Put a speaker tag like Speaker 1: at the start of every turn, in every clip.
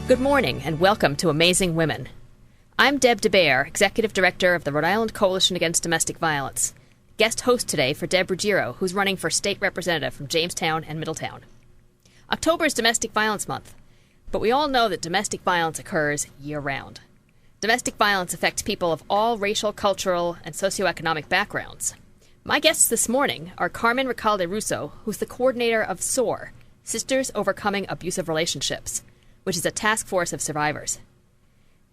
Speaker 1: Good morning and welcome to Amazing Women. I'm Deb DeBear, Executive Director of the Rhode Island Coalition Against Domestic Violence. Guest host today for Deb Ruggiero, who's running for State Representative from Jamestown and Middletown. October is Domestic Violence Month, but we all know that domestic violence occurs year-round. Domestic violence affects people of all racial, cultural, and socioeconomic backgrounds. My guests this morning are Carmen Recalde Russo, who's the coordinator of SOAR, Sisters Overcoming Abusive Relationships, which is a task force of survivors.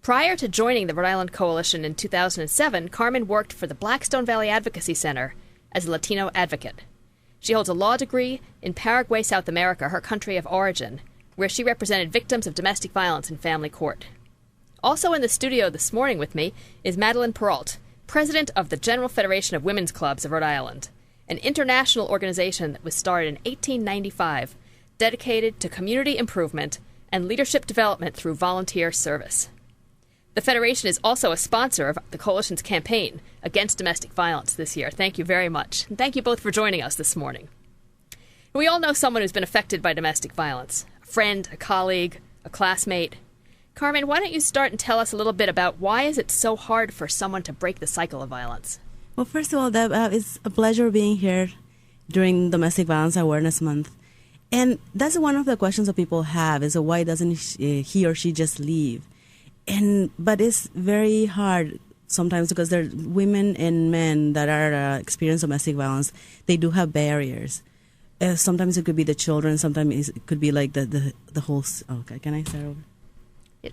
Speaker 1: Prior to joining the Rhode Island Coalition in 2007, Carmen worked for the Blackstone Valley Advocacy Center as a Latino advocate. She holds a law degree in Paraguay, South America, her country of origin, where she represented victims of domestic violence in family court. Also in the studio this morning with me is Madeline Perrault, president of the General Federation of Women's Clubs of Rhode Island, an international organization that was started in 1895, dedicated to community improvement and leadership development through volunteer service. The Federation is also a sponsor of the Coalition's campaign against domestic violence this year. Thank you very much. And thank you both for joining us this morning. We all know someone who's been affected by domestic violence, a friend, a colleague, a classmate. Carmen, why don't you start and tell us a little bit about why is it so hard for someone to break the cycle of violence?
Speaker 2: Well, first of all, Deb, it's a pleasure being here during Domestic Violence Awareness Month. And that's one of the questions that people have is why doesn't he or she just leave? But it's very hard sometimes because there are women and men that are experiencing domestic violence. They do have barriers. Sometimes it could be the children. Sometimes it could be like the whole. Okay, can I start over?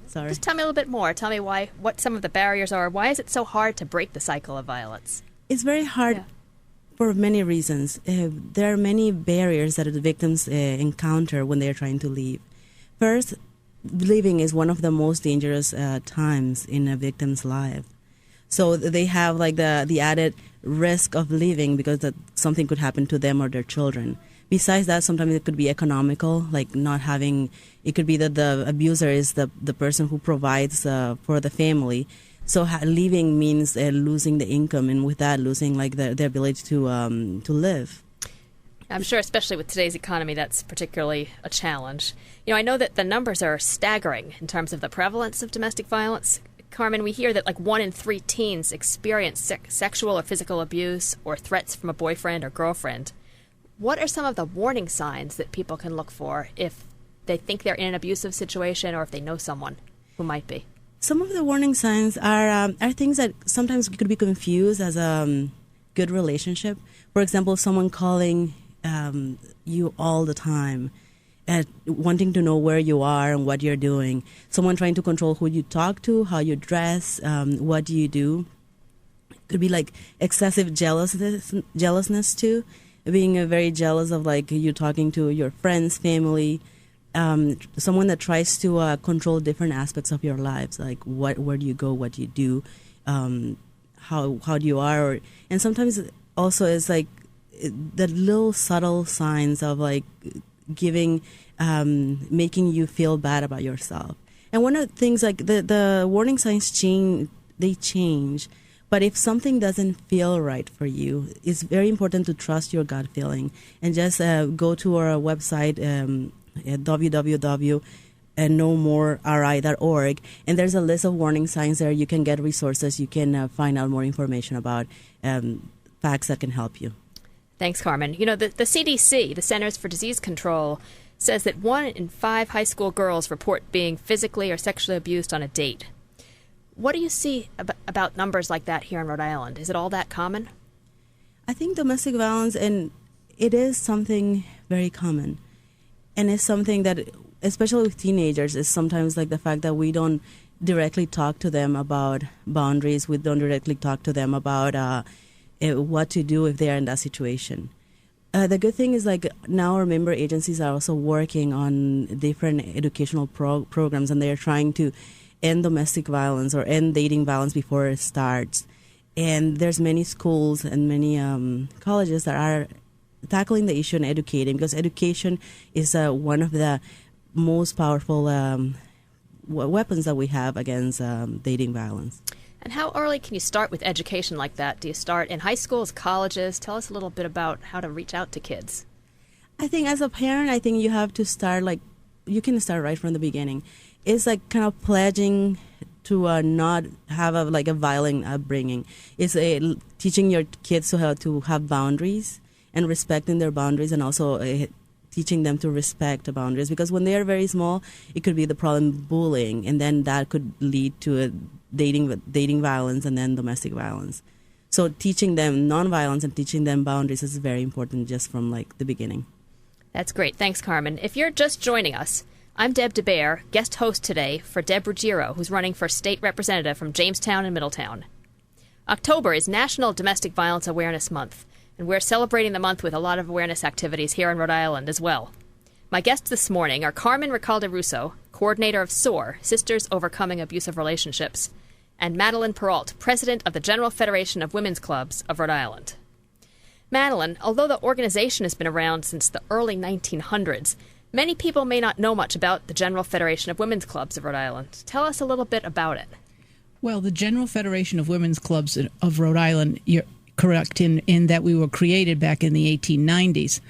Speaker 2: Sorry.
Speaker 1: Just tell me a little bit more. Tell me what some of the barriers are. Why is it so hard to break the cycle of violence?
Speaker 2: It's very hard for many reasons. There are many barriers that the victims encounter when they are trying to leave. First, leaving is one of the most dangerous times in a victim's life. So they have like the added risk of leaving because something could happen to them or their children. Besides that, sometimes it could be economical, like not having, it could be that the abuser is the person who provides for the family. So leaving means losing the income, and with that, losing like the ability to live.
Speaker 1: I'm sure, especially with today's economy, that's particularly a challenge. You know, I know that the numbers are staggering in terms of the prevalence of domestic violence. Carmen, we hear that like 1 in 3 teens experience sexual or physical abuse or threats from a boyfriend or girlfriend. What are some of the warning signs that people can look for if they think they're in an abusive situation or if they know someone who might be?
Speaker 2: Some of the warning signs are things that sometimes could be confused as a good relationship. For example, someone calling you all the time, wanting to know where you are and what you're doing. Someone trying to control who you talk to, how you dress, what do you do. It could be like excessive jealousness too, being very jealous of like you talking to your friends, family. Someone that tries to control different aspects of your lives, like where do you go, what do you do, how do you are, and sometimes also it's like the little subtle signs of like giving, making you feel bad about yourself. And one of the things like the warning signs change. But if something doesn't feel right for you, it's very important to trust your gut feeling and just go to our website at www.knowmoreri.org, and there's a list of warning signs there. You can get resources. You can find out more information about facts that can help you.
Speaker 1: Thanks, Carmen. You know, the CDC, the Centers for Disease Control, says that 1 in 5 high school girls report being physically or sexually abused on a date. What do you see about numbers like that here in Rhode Island? Is it all that common?
Speaker 2: I think domestic violence, and it is something very common. And it's something that, especially with teenagers, is sometimes like the fact that we don't directly talk to them about boundaries. We don't directly talk to them about what to do if they are in that situation. The good thing is like now our member agencies are also working on different educational programs, and they're trying to end domestic violence or end dating violence before it starts. And there's many schools and many colleges that are tackling the issue and educating, because education is one of the most powerful weapons that we have against dating violence.
Speaker 1: And how early can you start with education like that? Do you start in high schools, colleges? Tell us a little bit about how to reach out to kids.
Speaker 2: I think as a parent, I think you have to start you can start right from the beginning. it's like kind of pledging to not have a violent upbringing. It's teaching your kids to have boundaries and respecting their boundaries, and also teaching them to respect the boundaries, because when they are very small, it could be the problem bullying, and then that could lead to dating violence and then domestic violence. So teaching them nonviolence and teaching them boundaries is very important just from the beginning.
Speaker 1: That's great. Thanks, Carmen. If you're just joining us, I'm Deb DeBear, guest host today for Deb Ruggiero, who's running for state representative from Jamestown and Middletown. October is National Domestic Violence Awareness Month, and we're celebrating the month with a lot of awareness activities here in Rhode Island as well. My guests this morning are Carmen Recalde Russo, coordinator of SOAR, Sisters Overcoming Abusive Relationships, and Madeline Perrault, president of the General Federation of Women's Clubs of Rhode Island. Madeline, although the organization has been around since the early 1900s, many people may not know much about the General Federation of Women's Clubs of Rhode Island. Tell us a little bit about it.
Speaker 3: Well, the General Federation of Women's Clubs of Rhode Island, you're correct in that we were created back in the 1890s.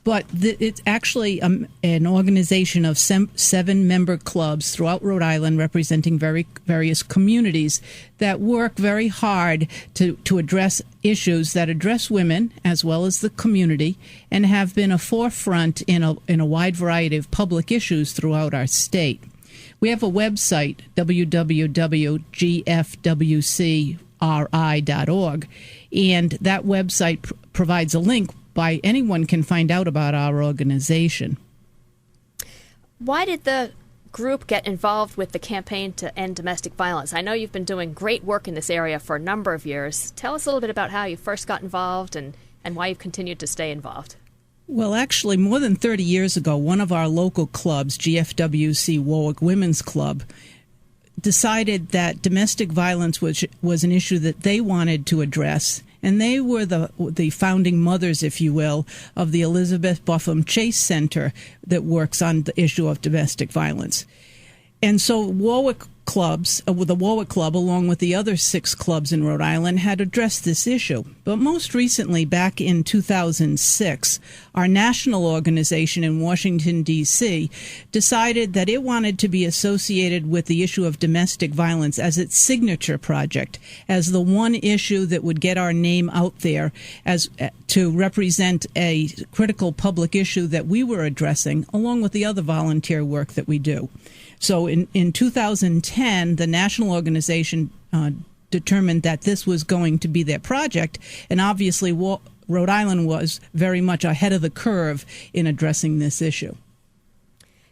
Speaker 3: But it's actually an organization of 7 member clubs throughout Rhode Island representing various communities that work very hard to address issues that address women as well as the community, and have been a forefront in a wide variety of public issues throughout our state. We have a website, www.gfwcri.org, and that website provides a link by anyone can find out about our organization.
Speaker 1: Why did the group get involved with the campaign to end domestic violence? I know you've been doing great work in this area for a number of years. Tell us a little bit about how you first got involved and why you've continued to stay involved.
Speaker 3: Well, actually, more than 30 years ago, one of our local clubs, GFWC Warwick Women's Club, decided that domestic violence was an issue that they wanted to address. And they were the founding mothers, if you will, of the Elizabeth Buffum Chase Center that works on the issue of domestic violence. And so Warwick clubs, the Warwick Club, along with the other 6 clubs in Rhode Island, had addressed this issue. But most recently, back in 2006, our national organization in Washington, D.C., decided that it wanted to be associated with the issue of domestic violence as its signature project, as the one issue that would get our name out there as to represent a critical public issue that we were addressing, along with the other volunteer work that we do. So in 2010, the national organization determined that this was going to be their project, and obviously Rhode Island was very much ahead of the curve in addressing this issue.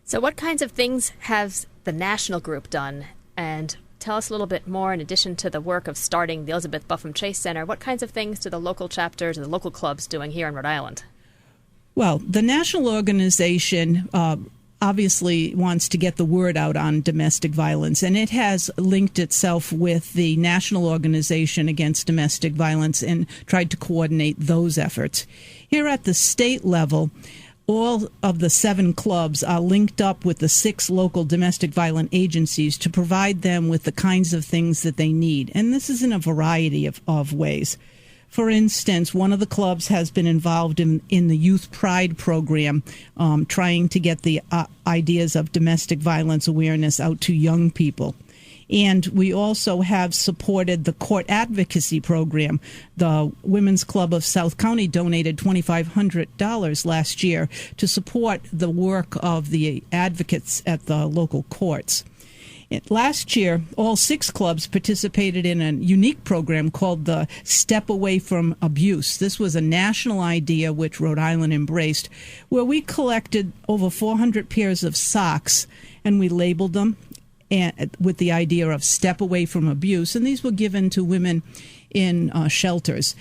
Speaker 1: So what kinds of things has the national group done? And tell us a little bit more, in addition to the work of starting the Elizabeth Buffum Chase Center, what kinds of things do the local chapters or the local clubs doing here in Rhode Island?
Speaker 3: Well, the national organization obviously wants to get the word out on domestic violence, and it has linked itself with the National Organization Against Domestic Violence and tried to coordinate those efforts. Here at the state level, all of the 7 clubs are linked up with the 6 local domestic violence agencies to provide them with the kinds of things that they need, and this is in a variety of ways. For instance, one of the clubs has been involved in the Youth Pride program, trying to get the ideas of domestic violence awareness out to young people. And we also have supported the court advocacy program. The Women's Club of South County donated $2,500 last year to support the work of the advocates at the local courts. Last year, all 6 clubs participated in a unique program called the Step Away from Abuse. This was a national idea which Rhode Island embraced, where we collected over 400 pairs of socks and we labeled them with the idea of step away from abuse. And these were given to women in shelters.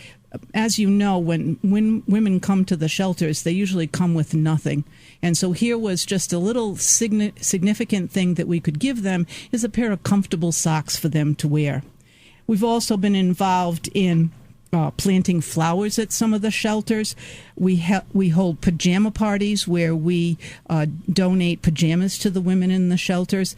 Speaker 3: As you know, when women come to the shelters, they usually come with nothing. And so here was just a little significant thing that we could give them, is a pair of comfortable socks for them to wear. We've also been involved in planting flowers at some of the shelters. We hold pajama parties where we donate pajamas to the women in the shelters.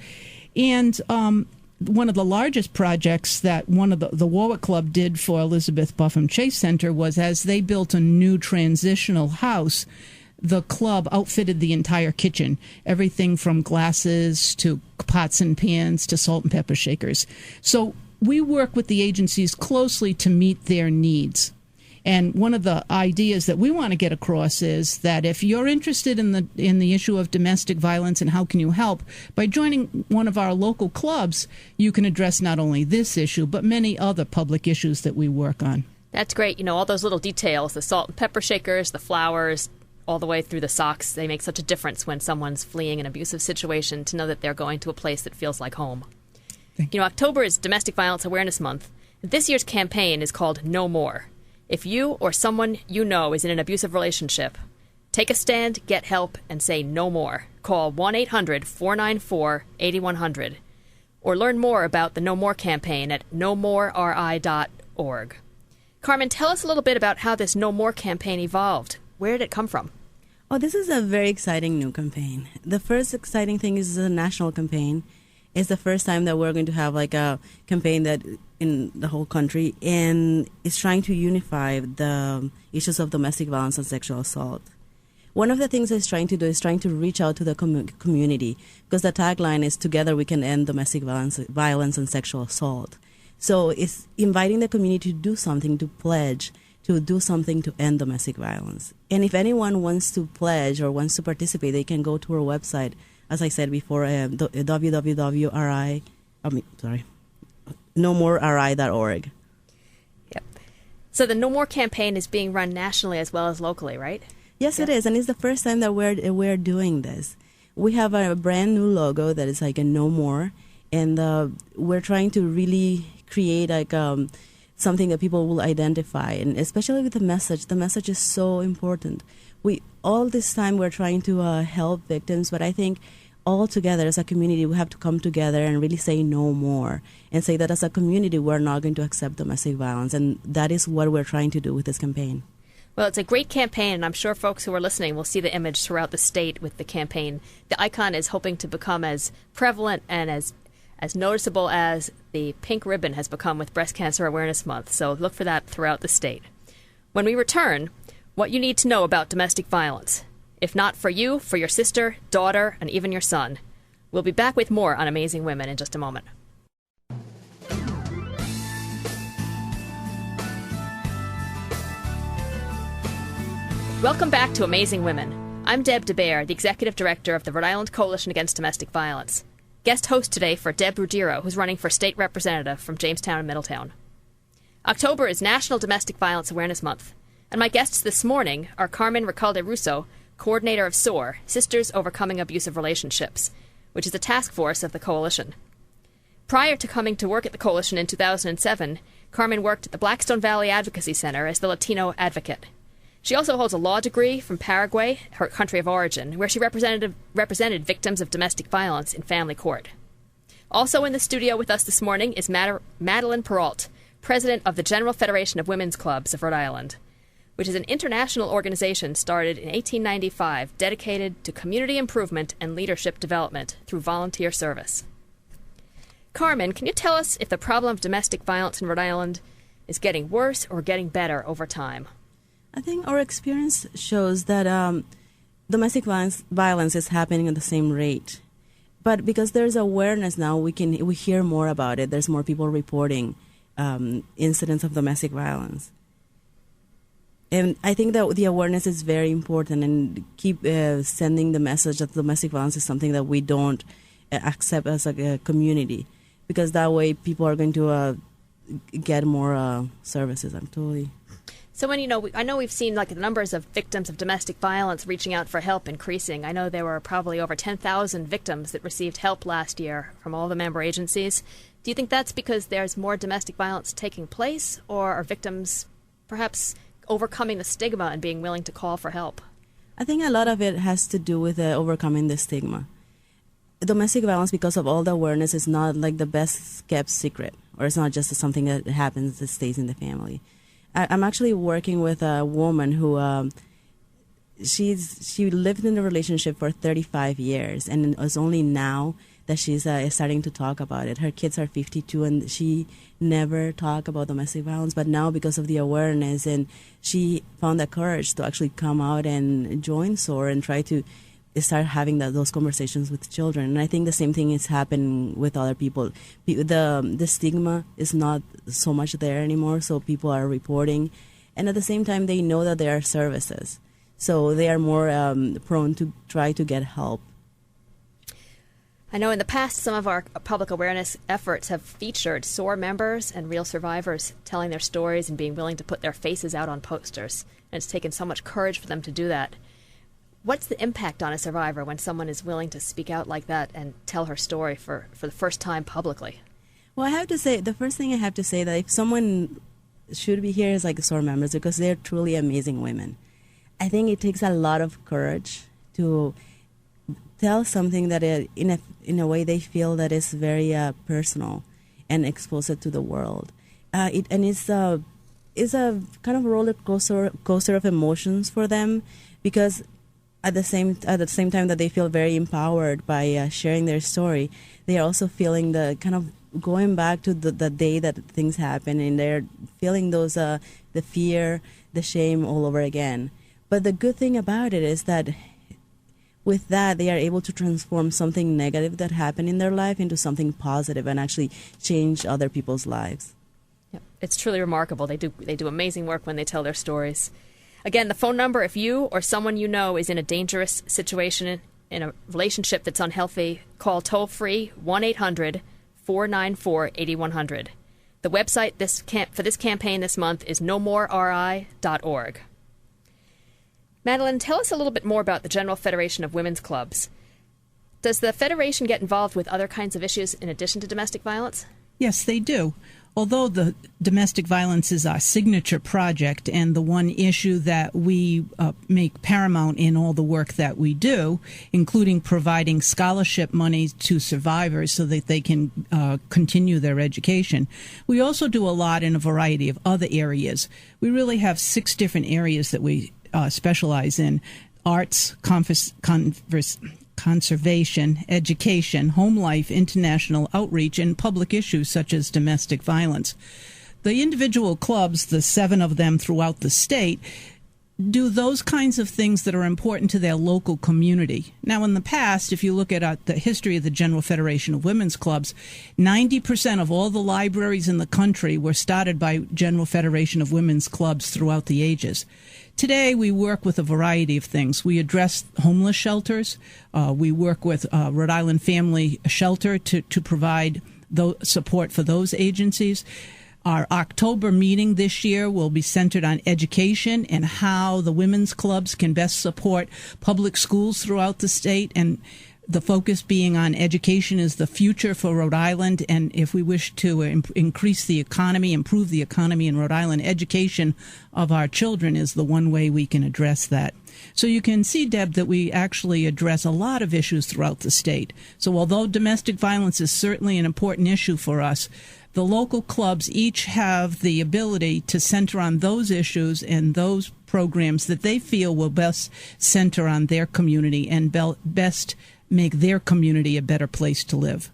Speaker 3: And one of the largest projects that one of the Warwick Club did for Elizabeth Buffum Chase Center was, as they built a new transitional house, the club outfitted the entire kitchen, everything from glasses to pots and pans to salt and pepper shakers. So we work with the agencies closely to meet their needs. And one of the ideas that we want to get across is that if you're interested in the issue of domestic violence and how can you help, by joining one of our local clubs, you can address not only this issue, but many other public issues that we work on.
Speaker 1: That's great. You know, all those little details, the salt and pepper shakers, the flowers, all the way through the socks, they make such a difference when someone's fleeing an abusive situation to know that they're going to a place that feels like home. You know, October is Domestic Violence Awareness Month. This year's campaign is called No More. If you or someone you know is in an abusive relationship, take a stand, get help, and say no more. Call 1-800-494-8100 or learn more about the No More campaign at nomoreri.org. Carmen, tell us a little bit about how this No More campaign evolved. Where did it come from?
Speaker 2: Oh, this is a very exciting new campaign. The first exciting thing is a national campaign. It's the first time that we're going to have like a campaign that in the whole country, and it's trying to unify the issues of domestic violence and sexual assault. One of the things it's trying to do is trying to reach out to the community, because the tagline is "Together we can end domestic violence and sexual assault." So it's inviting the community to do something, to pledge, to do something to end domestic violence. And if anyone wants to pledge or wants to participate, they can go to our website, as I said before, nomoreri.org.
Speaker 1: Yep. So the No More campaign is being run nationally as well as locally, right?
Speaker 2: Yes, it is, and it's the first time that we're doing this. We have a brand new logo that is like a No More, and we're trying to really create like something that people will identify, and especially with the message. The message is so important. All this time we're trying to help victims, but I think all together as a community we have to come together and really say no more, and say that as a community we're not going to accept domestic violence, and that is what we're trying to do with this campaign.
Speaker 1: Well, it's a great campaign, and I'm sure folks who are listening will see the image throughout the state with the campaign. The icon is hoping to become as prevalent and as noticeable as the pink ribbon has become with Breast Cancer Awareness Month, so look for that throughout the state. When we return, what you need to know about domestic violence. If not for you, for your sister, daughter, and even your son. We'll be back with more on Amazing Women in just a moment. Welcome back to Amazing Women. I'm Deb DeBear, the Executive Director of the Rhode Island Coalition Against Domestic Violence. Guest host today for Deb Ruggiero, who's running for State Representative from Jamestown and Middletown. October is National Domestic Violence Awareness Month, and my guests this morning are Carmen Recalde-Russo, coordinator of SOAR, Sisters Overcoming Abusive Relationships, which is a task force of the coalition. Prior to coming to work at the coalition in 2007, Carmen worked at the Blackstone Valley Advocacy Center as the Latino advocate. She also holds a law degree from Paraguay, her country of origin, where she represented victims of domestic violence in family court. Also in the studio with us this morning is Madeline Perrault, president of the General Federation of Women's Clubs of Rhode Island, which is an international organization started in 1895 dedicated to community improvement and leadership development through volunteer service. Carmen, can you tell us if the problem of domestic violence in Rhode Island is getting worse or getting better over time?
Speaker 2: I think our experience shows that domestic violence is happening at the same rate. But because there's awareness now, we hear more about it. There's more people reporting incidents of domestic violence. And I think that the awareness is very important, and keep sending the message that domestic violence is something that we don't accept as a community, because that way people are going to get more services.
Speaker 1: So when, I know we've seen like the numbers of victims of domestic violence reaching out for help increasing. I know there were probably over 10,000 victims that received help last year from all the member agencies. Do you think that's because there's more domestic violence taking place, or are victims perhaps overcoming the stigma and being willing to call for help?
Speaker 2: I think a lot of it has to do with overcoming the stigma. Domestic violence, because of all the awareness, is not like the best kept secret, or it's not just something that happens that stays in the family. I'm actually working with a woman who she lived in a relationship for 35 years, and it was only now that she's starting to talk about it. Her kids are 52, and she never talked about domestic violence, but now because of the awareness, and she found the courage to actually come out and join SOAR and try to start having those conversations with children. And I think the same thing is happening with other people. The stigma is not so much there anymore, so people are reporting. And at the same time, they know that there are services. So they are more prone to try to get help.
Speaker 1: I know in the past some of our public awareness efforts have featured SOAR members and real survivors telling their stories and being willing to put their faces out on posters. And it's taken so much courage for them to do that. What's the impact on a survivor when someone is willing to speak out like that and tell her story for the first time publicly?
Speaker 2: Well, I have to say, the first thing I have to say that if someone should be here is like SOAR members, because they're truly amazing women. I think it takes a lot of courage to tell something that in a way they feel that is very personal and expose it to the world. It's a kind of roller coaster of emotions for them, because at the same time that they feel very empowered by sharing their story, they are also feeling the kind of going back to the day that things happen, and they're feeling those the fear, the shame all over again. But the good thing about it is that with that, they are able to transform something negative that happened in their life into something positive and actually change other people's lives.
Speaker 1: Yep. It's truly remarkable. They do amazing work when they tell their stories. Again, the phone number, if you or someone you know is in a dangerous situation, in a relationship that's unhealthy, call toll-free 1-800-494-8100. The website for this campaign this month is nomoreri.org. Madeline, tell us a little bit more about the General Federation of Women's Clubs. Does the Federation get involved with other kinds of issues in addition to domestic violence?
Speaker 3: Yes, they do. Although the domestic violence is our signature project and the one issue that we make paramount in all the work that we do, including providing scholarship money to survivors so that they can continue their education, we also do a lot in a variety of other areas. We really have 6 different areas that we specialize in: arts, conservation, education, home life, international outreach, and public issues such as domestic violence. The individual clubs, the 7 of them throughout the state, do those kinds of things that are important to their local community. Now, in the past, if you look at the history of the General Federation of Women's Clubs, 90% of all the libraries in the country were started by General Federation of Women's Clubs throughout the ages. Today, we work with a variety of things. We address homeless shelters. We work with Rhode Island Family Shelter to provide support for those agencies. Our October meeting this year will be centered on education and how the women's clubs can best support public schools throughout the state, and the focus being on education is the future for Rhode Island. And if we wish to increase the economy, improve the economy in Rhode Island, education of our children is the one way we can address that. So you can see, Deb, that we actually address a lot of issues throughout the state. So although domestic violence is certainly an important issue for us, the local clubs each have the ability to center on those issues and those programs that they feel will best center on their community and best make their community a better place to live.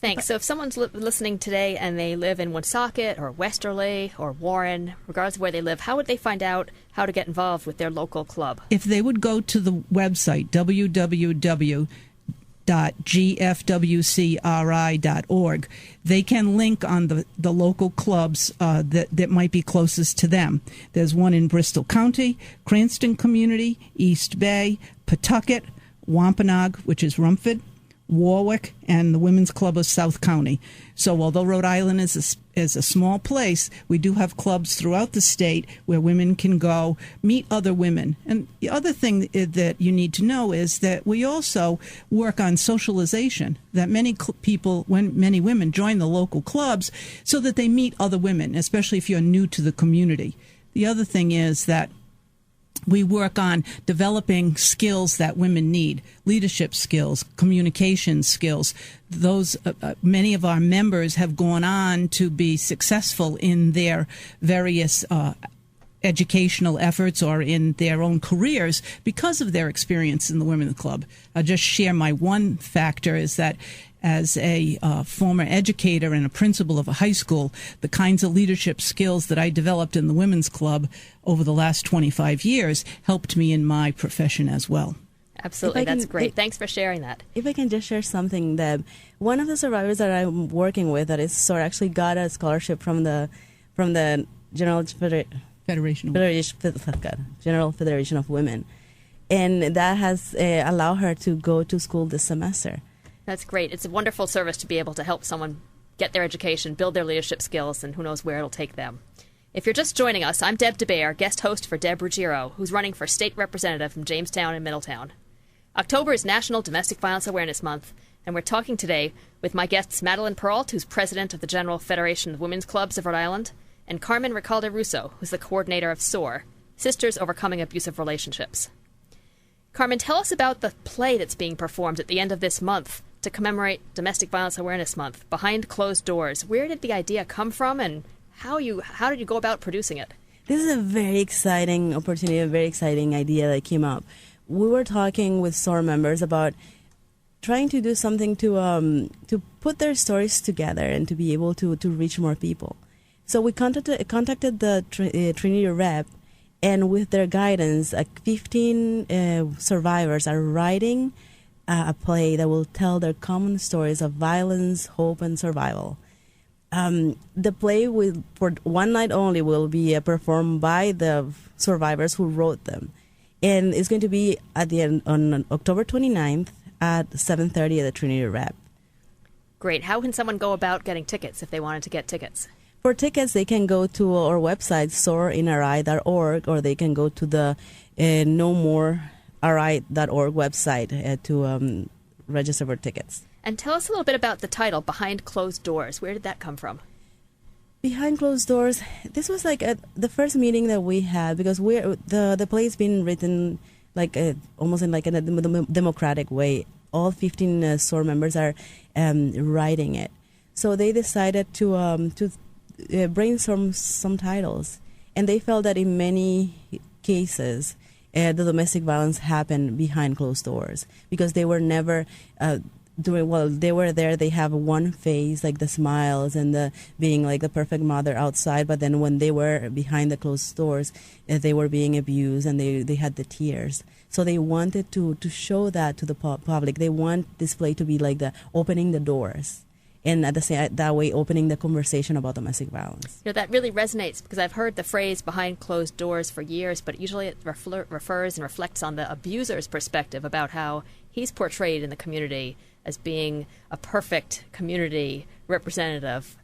Speaker 1: Thanks. So if someone's listening today and they live in Woonsocket or Westerly or Warren, regardless of where they live, how would they find out how to get involved with their local club?
Speaker 3: If they would go to the website, www.gfwcri.org, they can link on the local clubs that might be closest to them. There's one in Bristol County, Cranston Community, East Bay, Pawtucket, Wampanoag, which is Rumford, Warwick, and the Women's Club of South County. So although Rhode Island is a small place, we do have clubs throughout the state where women can go meet other women. And the other thing that you need to know is that we also work on socialization, that many women join the local clubs so that they meet other women, especially if you're new to the community. The other thing is that we work on developing skills that women need, leadership skills, communication skills. Those many of our members have gone on to be successful in their various educational efforts or in their own careers because of their experience in the Women's Club. I'll just share my one factor is that as a former educator and a principal of a high school, the kinds of leadership skills that I developed in the Women's Club over the last 25 years helped me in my profession as well.
Speaker 1: Absolutely. That's great. Thanks for sharing that.
Speaker 2: If I can just share something, Deb, one of the survivors that I'm working with that is SOAR actually got a scholarship from the General Federation of Women. And that has allowed her to go to school this semester.
Speaker 1: That's great. It's a wonderful service to be able to help someone get their education, build their leadership skills, and who knows where it'll take them. If you're just joining us, I'm Deb DeBear, guest host for Deb Ruggiero, who's running for state representative from Jamestown and Middletown. October is National Domestic Violence Awareness Month, and we're talking today with my guests Madeline Peralt, who's president of the General Federation of Women's Clubs of Rhode Island, and Carmen Recalde-Russo, who's the coordinator of SOAR, Sisters Overcoming Abusive Relationships. Carmen, tell us about the play that's being performed at the end of this month to commemorate Domestic Violence Awareness Month, Behind Closed Doors. Where did the idea come from, and how did you go about producing it?
Speaker 2: This is a very exciting opportunity, a very exciting idea that came up. We were talking with SOAR members about trying to do something to put their stories together and to be able to reach more people. So we contacted the Trinity Rep, and with their guidance, 15 survivors are writing a play that will tell their common stories of violence, hope, and survival. The play will, for one night only, will be performed by the survivors who wrote them. And it's going to be at the end on October 29th at 7:30 at the Trinity Rep.
Speaker 1: Great. How can someone go about getting tickets if they wanted to get tickets?
Speaker 2: For tickets, they can go to our website, soarinri.org, or they can go to the nomoreri.org website to register for tickets.
Speaker 1: And tell us a little bit about the title, Behind Closed Doors. Where did that come from?
Speaker 2: Behind Closed Doors, this was like the first meeting that we had, because the play has been written like almost in like in a democratic way. All 15 SOAR members are writing it. So they decided to brainstorm some titles, and they felt that in many cases the domestic violence happened behind closed doors, because they were never they were there. They have one face, like the smiles and the being like the perfect mother outside, but then when they were behind the closed doors, they were being abused, and they had the tears. So they wanted to show that to the public. They want this play to be like the opening the doors, and at the same that way opening the conversation about domestic violence.
Speaker 1: You know, that really resonates, because I've heard the phrase behind closed doors for years, but usually it refers and reflects on the abuser's perspective about how he's portrayed in the community as being a perfect community representative,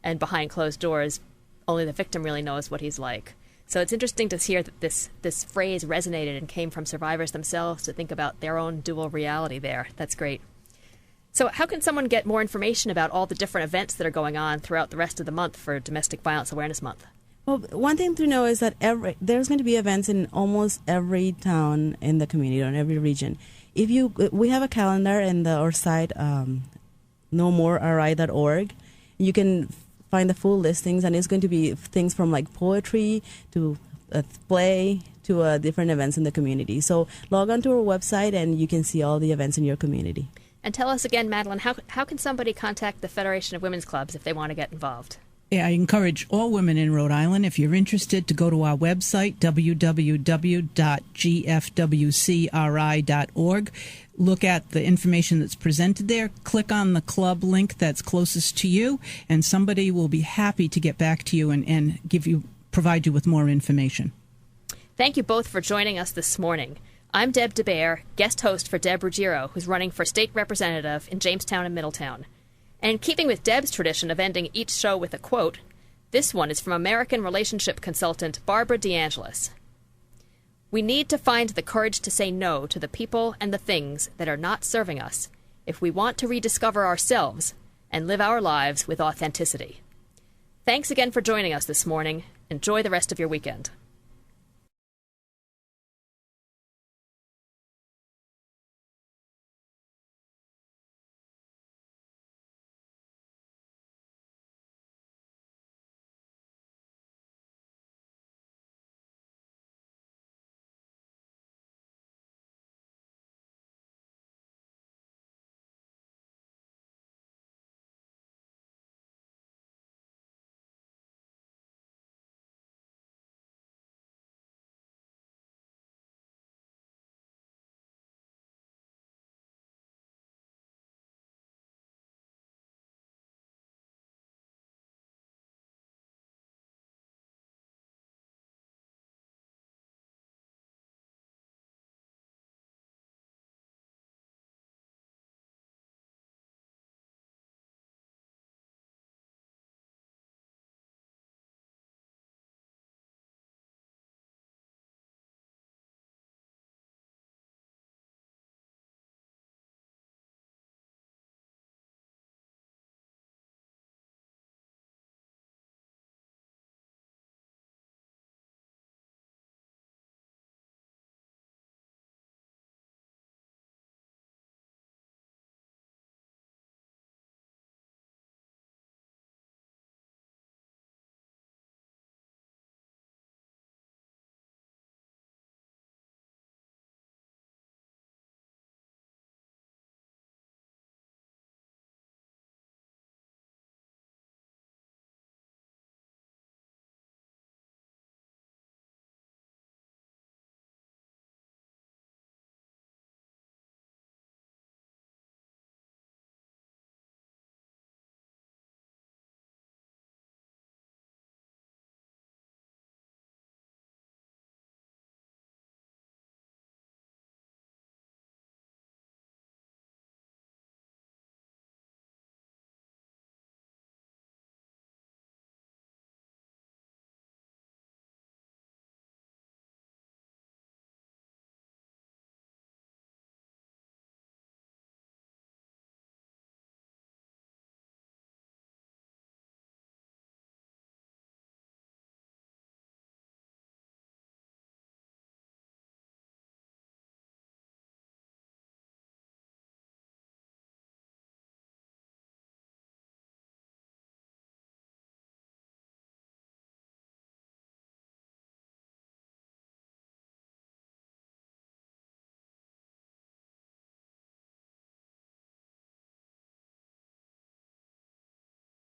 Speaker 1: and behind closed doors, only the victim really knows what he's like. So it's interesting to hear that this phrase resonated and came from survivors themselves to think about their own dual reality there. That's great. So how can someone get more information about all the different events that are going on throughout the rest of the month for Domestic Violence Awareness Month?
Speaker 2: Well, one thing to know is that there's going to be events in almost every town in the community or in every region. We have a calendar in our site, nomoreri.org. You can find the full listings, and it's going to be things from like poetry to play to different events in the community. So log on to our website, and you can see all the events in your community.
Speaker 1: And tell us again, Madeline, how can somebody contact the Federation of Women's Clubs if they want to get involved?
Speaker 3: I encourage all women in Rhode Island, if you're interested, to go to our website, www.gfwcri.org. Look at the information that's presented there. Click on the club link that's closest to you, and somebody will be happy to get back to you and provide you with more information.
Speaker 1: Thank you both for joining us this morning. I'm Deb DeBear, guest host for Deb Ruggiero, who's running for state representative in Jamestown and Middletown. And in keeping with Deb's tradition of ending each show with a quote, this one is from American relationship consultant Barbara DeAngelis. We need to find the courage to say no to the people and the things that are not serving us if we want to rediscover ourselves and live our lives with authenticity. Thanks again for joining us this morning. Enjoy the rest of your weekend.